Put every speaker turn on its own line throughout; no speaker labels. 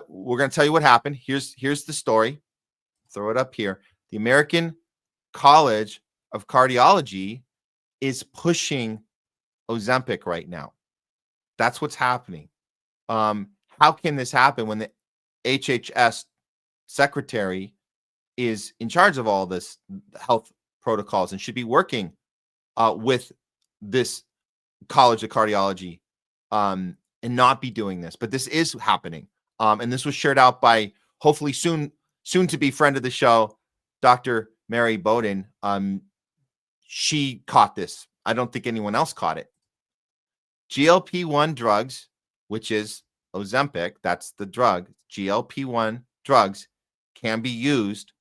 we're going to tell you what happened. Here's the story. Throw it up here. The American College of Cardiology is pushing Ozempic right now. That's what's happening. How can this happen when the HHS secretary is in charge of all this health protocols and should be working with this College of Cardiology and not be doing this? But this is happening. And this was shared out by hopefully soon to be friend of the show, Dr. Mary Bowden. She caught this. I don't think anyone else caught it. GLP-1 drugs, which is Ozempic, that's the drug. GLP-1 drugs can be used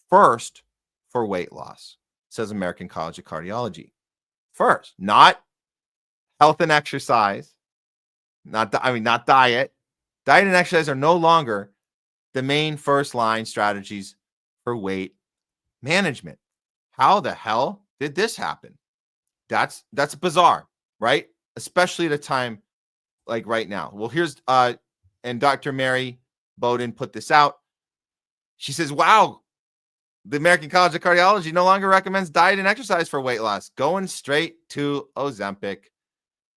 first for weight loss, says American College of Cardiology. First, not health and exercise, not diet. Diet and exercise are no longer the main first line strategies for weight management. How the hell did this happen? That's bizarre, right? Especially at a time like right now. Well, here's and Dr. Mary Bowden put this out. She says, wow, the American College of Cardiology no longer recommends diet and exercise for weight loss, going straight to Ozempic.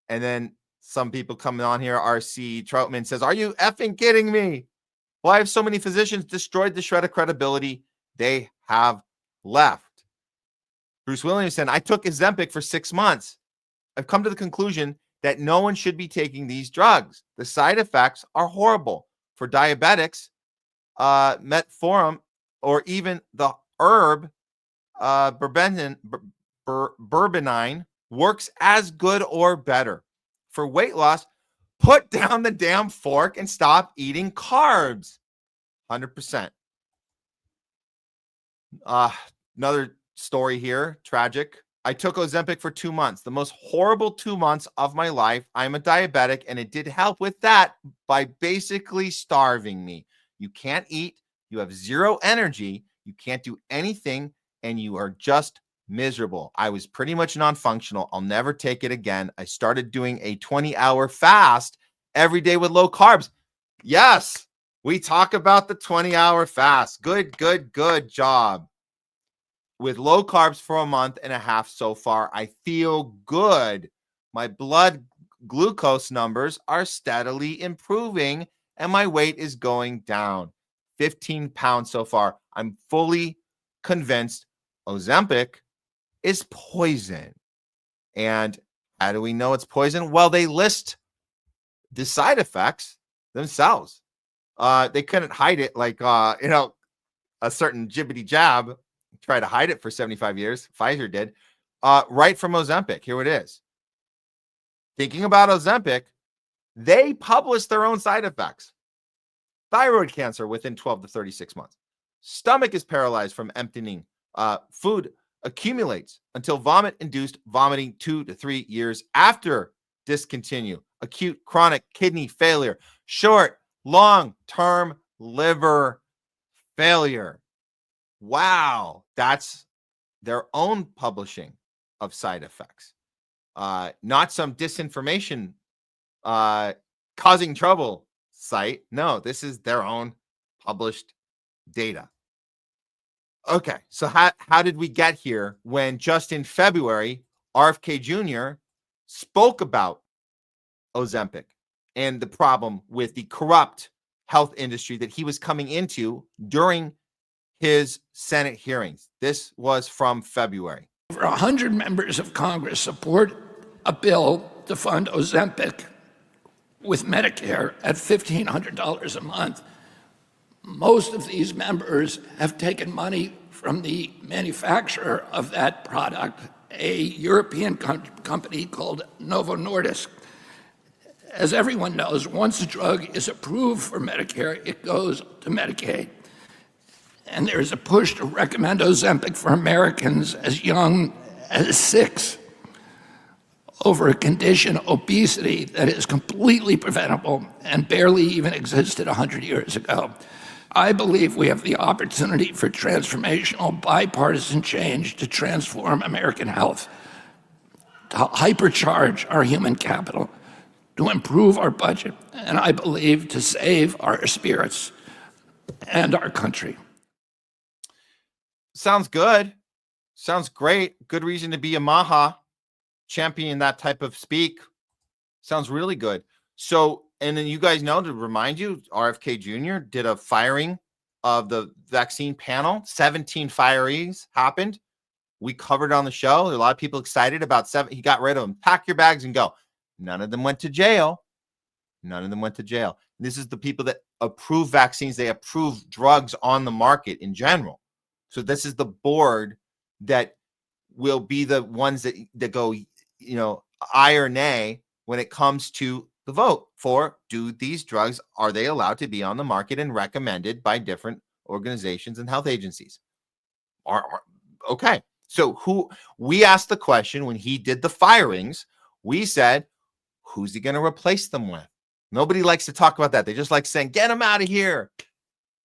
And then some people coming on here, RC Troutman says, are you effing kidding me? Why have so many physicians destroyed the shred of credibility they have left? Bruce Williamson, I took Ozempic for 6 months. I've come to the conclusion that no one should be taking these drugs. The side effects are horrible. For diabetics, metformin, or even the herb berbenine works as good or better. For weight loss, put down the damn fork and stop eating carbs. 100%. Another story here, tragic. I took Ozempic for 2 months, the most horrible 2 months of my life. I'm a diabetic, and it did help with that by basically starving me. You can't eat, you have zero energy, you can't do anything, and you are just miserable. I was pretty much non-functional. I'll never take it again. I started doing a 20-hour fast every day with low carbs. Yes, we talk about the 20-hour fast. Good job. With low carbs for a month and a half so far, I feel good. My blood glucose numbers are steadily improving, and my weight is going down. 15 pounds so far. I'm fully convinced Ozempic is poison. And how do we know it's poison? Well, they list the side effects themselves. They couldn't hide it like, a certain jibbity jab tried to hide it for 75 years. Pfizer did. Right from Ozempic. Here it is. Thinking about Ozempic, they published their own side effects. Thyroid cancer within 12 to 36 months. Stomach is paralyzed from emptying. Food accumulates until vomit-induced vomiting 2 to 3 years after discontinue. Acute chronic kidney failure. Short, long-term liver failure. Wow, that's their own publishing of side effects. Not some disinformation causing trouble site. No, this is their own published data. Okay, so how did we get here when just in February, RFK Jr. spoke about Ozempic and the problem with the corrupt health industry that he was coming into during his Senate hearings? This was from February.
Over 100 members of Congress support a bill to fund Ozempic with Medicare at $1,500 a month. Most of these members have taken money from the manufacturer of that product, a European company called Novo Nordisk. As everyone knows, once a drug is approved for Medicare, it goes to Medicaid. And there's a push to recommend Ozempic for Americans as young as 6 over a condition, obesity, that is completely preventable and barely even existed 100 years ago. I believe we have the opportunity for transformational bipartisan change to transform American health, to hypercharge our human capital, to improve our budget, and I believe to save our spirits and our country.
Sounds good. Sounds great. Good reason to be a Maha champion, that type of speak. Sounds really good. So, and then you guys know, to remind you, RFK Jr. did a firing of the vaccine panel. 17 firees happened. We covered on the show. There are a lot of people excited about 7. He got rid of them. Pack your bags and go. None of them went to jail. None of them went to jail. This is the people that approve vaccines. They approve drugs on the market in general. So this is the board that will be the ones that go, aye or nay when it comes to the vote for, do these drugs, are they allowed to be on the market and recommended by different organizations and health agencies? Okay. So we asked the question when he did the firings, we said, who's he going to replace them with? Nobody likes to talk about that. They just like saying, get them out of here.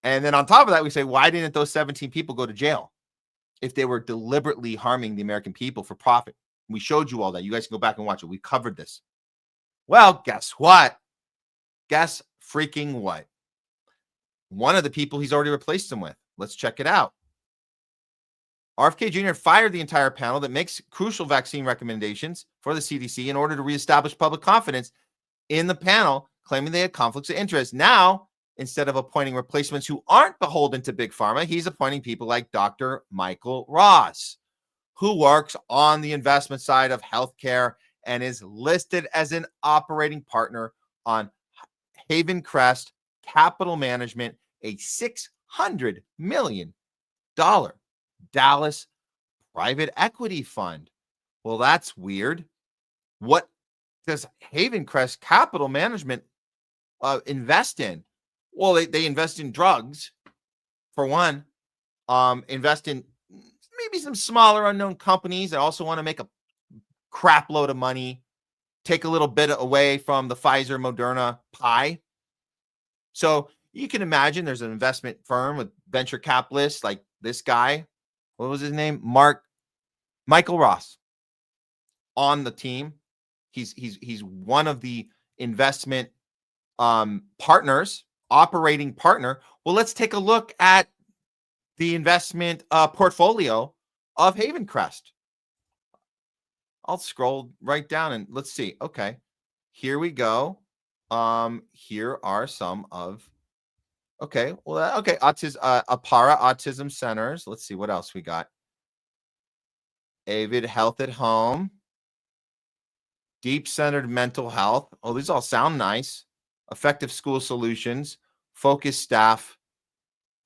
And then on top of that, we say, why didn't those 17 people go to jail if they were deliberately harming the American people for profit? We showed you all that. You guys can go back and watch it. We covered this. Well, guess what? Guess freaking what? One of the people he's already replaced them with. Let's check it out. RFK Jr. fired the entire panel that makes crucial vaccine recommendations for the CDC in order to reestablish public confidence in the panel, claiming they had conflicts of interest. Now, instead of appointing replacements who aren't beholden to Big Pharma, he's appointing people like Dr. Michael Ross, who works on the investment side of healthcare and is listed as an operating partner on Haven Crest Capital Management, a $600 million Dallas private equity fund. Well, that's weird. What does Haven Crest Capital Management invest in? Well, they invest in drugs, for one, invest in maybe some smaller unknown companies that also want to make a crap load of money, take a little bit away from the Pfizer Moderna pie. So you can imagine there's an investment firm with venture capitalists like this guy. What was his name? Michael Ross on the team. He's one of the investment partners, operating partner. Well, let's take a look at the investment portfolio of Haven Crest. I'll scroll right down and let's see. Okay, here we go. Here are some of. Okay, well, okay, Apara Autism Centers. Let's see what else we got. Avid Health at Home. Deep Centered Mental Health. Oh, these all sound nice. Effective School Solutions. Focus Staff.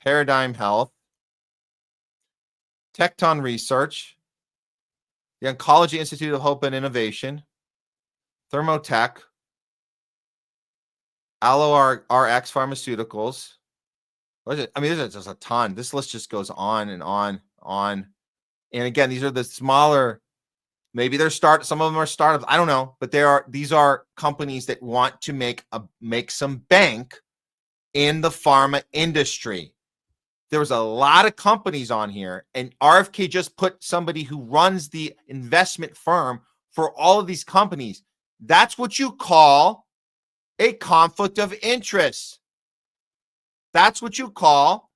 Paradigm Health. Tecton Research. The Oncology Institute of Hope and Innovation. Thermotech. Allo RX Pharmaceuticals. I mean, there's just a ton. This list just goes on and on. And again, these are the smaller, maybe they're some of them are startups. I don't know, but these are companies that want to make some bank in the pharma industry. There was a lot of companies on here, and RFK just put somebody who runs the investment firm for all of these companies. That's what you call a conflict of interest. That's what you call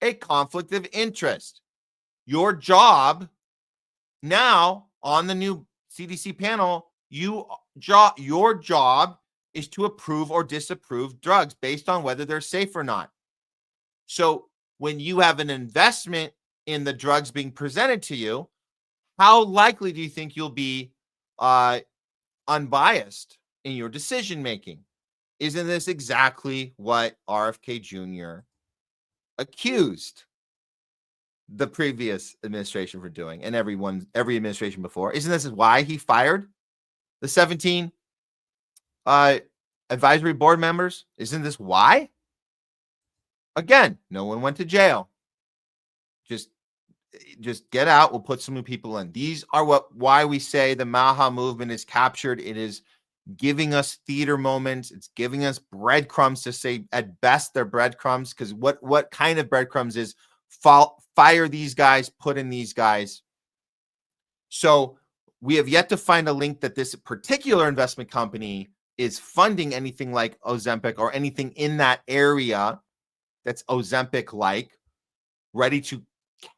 a conflict of interest. Your job now on the new CDC panel, your job is to approve or disapprove drugs based on whether they're safe or not. So when you have an investment in the drugs being presented to you, how likely do you think you'll be unbiased in your decision making? Isn't this exactly what RFK Jr. accused the previous administration for doing, and every administration before? Isn't this why he fired the 17 advisory board members? Isn't this why? Again, no one went to jail. Just get out. We'll put some new people in. These are why we say the Maha movement is captured. It is giving us theater moments. It's giving us breadcrumbs to say, at best, they're breadcrumbs, because what kind of breadcrumbs is fire these guys, put in these guys. So we have yet to find a link that this particular investment company is funding anything like Ozempic or anything in that area that's Ozempic like, ready to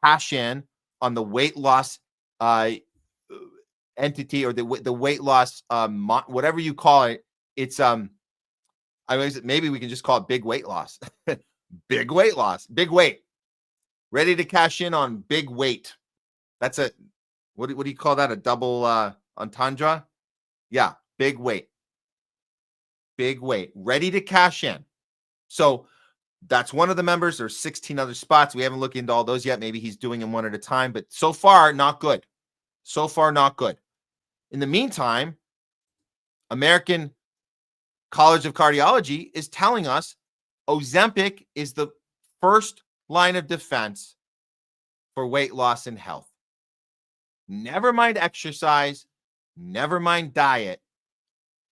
cash in on the weight loss entity, or the weight loss whatever you call it. It's I mean, maybe we can just call it big weight loss. Big weight loss, big weight, ready to cash in on big weight. That's a what do you call that? A double entendre? Yeah, big weight, ready to cash in. So that's one of the members. There's 16 other spots. We haven't looked into all those yet. Maybe he's doing them one at a time, but so far, not good. So far, not good. In the meantime, American College of Cardiology is telling us Ozempic is the first line of defense for weight loss and health. Never mind exercise, never mind diet.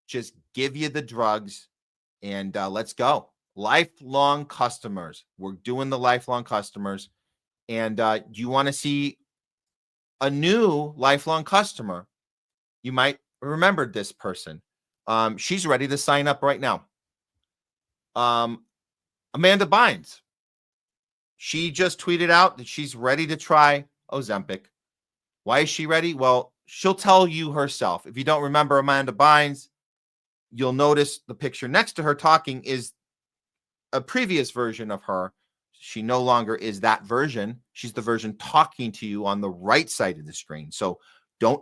Just give you the drugs and let's go. Lifelong customers. We're doing the lifelong customers. And do you want to see a new lifelong customer? You might remember this person. She's ready to sign up right now. Amanda Bynes. She just tweeted out that she's ready to try Ozempic. Why is she ready? Well, she'll tell you herself. If you don't remember Amanda Bynes, you'll notice the picture next to her talking is a previous version of her. She no longer is that version. She's the version talking to you on the right side of the screen. So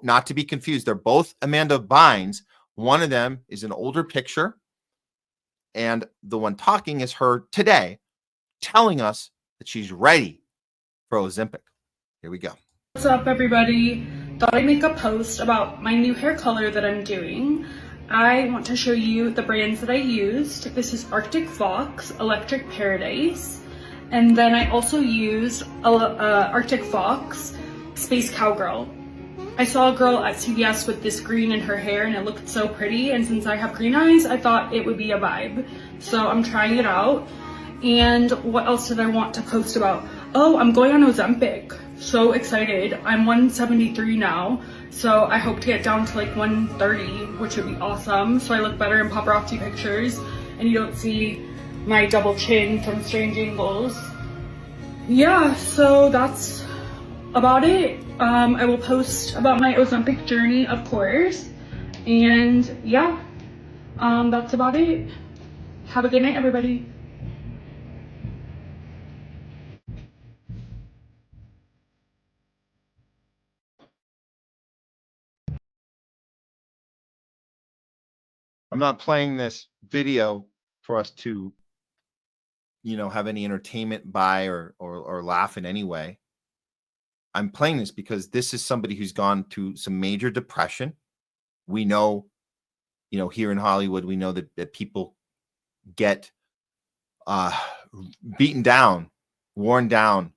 not to be confused. They're both Amanda Bynes. One of them is an older picture, and the one talking is her today, telling us that she's ready for Ozempic. Here we go.
What's up, everybody? Thought I'd make a post about my new hair color that I'm doing. I want to show you the brands that I used. This is Arctic Fox, Electric Paradise, and then I also used Arctic Fox, Space Cowgirl. I saw a girl at CVS with this green in her hair and it looked so pretty, and since I have green eyes, I thought it would be a vibe. So I'm trying it out. And what else did I want to post about? Oh, I'm going on Ozempic. So excited. I'm 173 now. So I hope to get down to like 130, which would be awesome. So I look better in paparazzi pictures and you don't see my double chin from strange angles. Yeah, so that's about it. I will post about my Ozempic journey, of course. And yeah, that's about it. Have a good night, everybody.
I'm not playing this video for us to, have any entertainment by or laugh in any way. I'm playing this because this is somebody who's gone through some major depression. We know, here in Hollywood, we know that people get beaten down, worn down,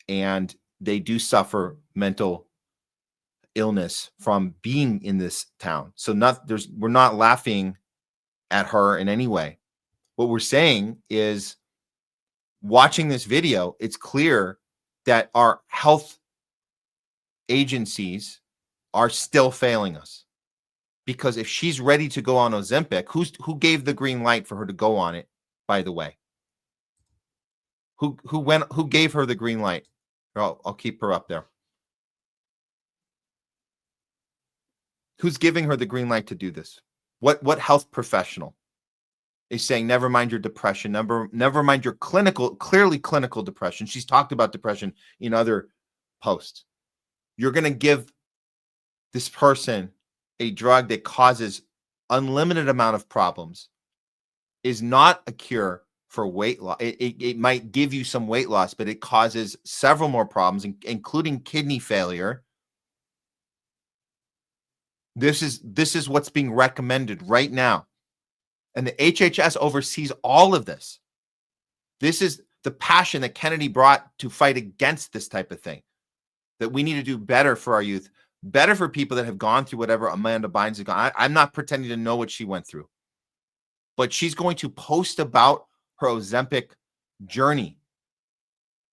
and they do suffer mental illness from being in this town. So we're not laughing at her in any way. What we're saying is, watching this video, it's clear that our health agencies are still failing us. Because if she's ready to go on Ozempic, who gave the green light for her to go on it, by the way? Who gave her the green light? I'll keep her up there. Who's giving her the green light to do this? What health professional is saying, never mind your depression, never mind your clearly clinical depression? She's talked about depression in other posts. You're going to give this person a drug that causes unlimited amount of problems, is not a cure for weight loss. It might give you some weight loss, but it causes several more problems, including kidney failure. This is what's being recommended right now. And the HHS oversees all of this. This is the passion that Kennedy brought to fight against this type of thing, that we need to do better for our youth, better for people that have gone through whatever Amanda Bynes has gone. I'm not pretending to know what she went through, but she's going to post about her Ozempic journey,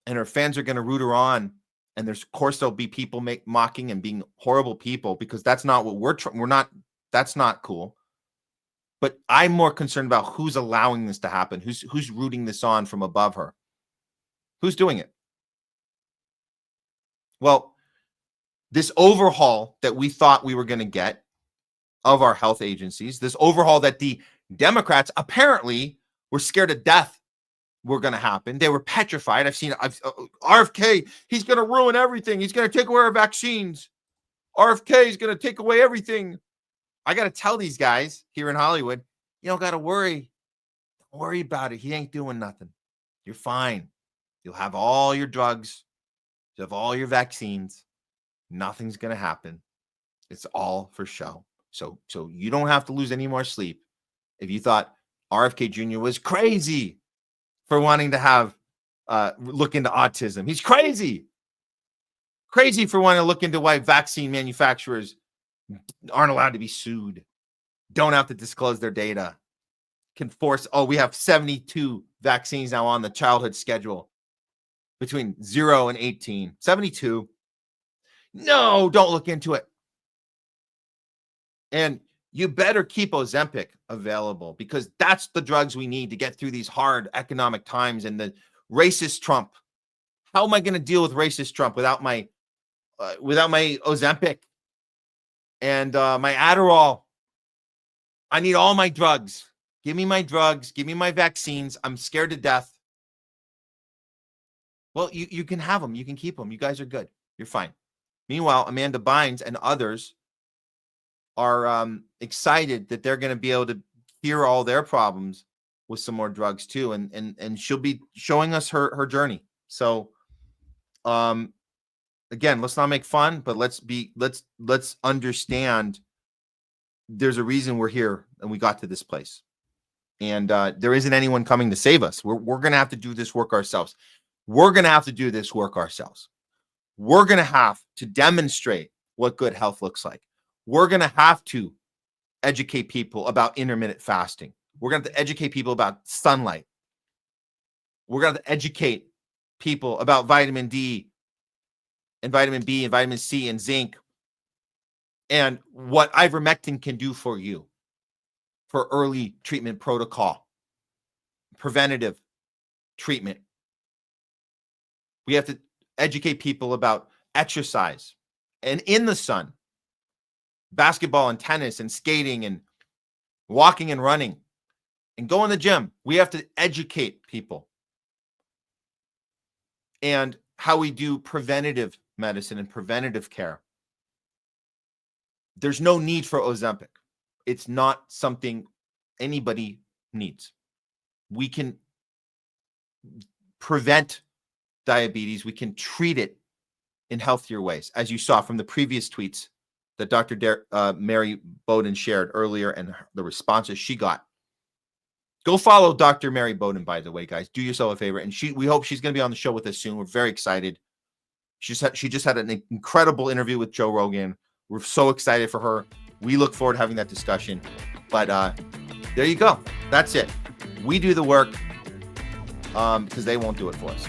and her fans are going to root her on. And of course, there'll be people mocking and being horrible people, because that's not what we're not. That's not cool. But I'm more concerned about who's allowing this to happen, who's rooting this on from above her. Who's doing it? Well, this overhaul that we thought we were going to get of our health agencies, this overhaul that the Democrats apparently were scared to death were going to happen. They were petrified. I've RFK, he's going to ruin everything. He's going to take away our vaccines. RFK is going to take away everything. I got to tell these guys here in Hollywood, you don't got to worry. Don't worry about it. He ain't doing nothing. You're fine. You'll have all your drugs. You'll have all your vaccines. Nothing's going to happen. It's all for show. So you don't have to lose any more sleep if you thought RFK Jr. was crazy for wanting to have look into autism. He's crazy. Crazy for wanting to look into why vaccine manufacturers aren't allowed to be sued, don't have to disclose their data, can force, we have 72 vaccines now on the childhood schedule between 0 and 18. 72. No, don't look into it. And you better keep Ozempic available because that's the drugs we need to get through these hard economic times and the racist Trump. How am I going to deal with racist Trump without my Ozempic and my Adderall? I need all my drugs. Give me my drugs. Give me my vaccines. I'm scared to death. Well, you can have them. You can keep them. You guys are good. You're fine. Meanwhile, Amanda Bynes and others are excited that they're going to be able to cure all their problems with some more drugs too, and she'll be showing us her journey. So, again, let's not make fun, but let's understand. There's a reason we're here and we got to this place, and there isn't anyone coming to save us. We're going to have to do this work ourselves. We're going to have to do this work ourselves. We're going to have to demonstrate what good health looks like. We're going to have to educate people about intermittent fasting. We're going to have to educate people about sunlight. We're going to have to educate people about vitamin D and vitamin B and vitamin C and zinc and what ivermectin can do for you for early treatment protocol, preventative treatment. We have to educate people about exercise and in the sun, basketball and tennis and skating and walking and running and go in the gym. We have to educate people and how we do preventative medicine and preventative care. There's no need for Ozempic. It's not something anybody needs. We can prevent diabetes. We can treat it in healthier ways, as you saw from the previous tweets that Dr. Mary Bowden shared earlier and the responses she got. Go follow Dr. Mary Bowden, by the way, guys. Do yourself a favor. And we hope she's going to be on the show with us soon. We're very excited. She just had an incredible interview with Joe Rogan. We're so excited for her. We look forward to having that discussion. But there you go. That's it. We do the work because they won't do it for us.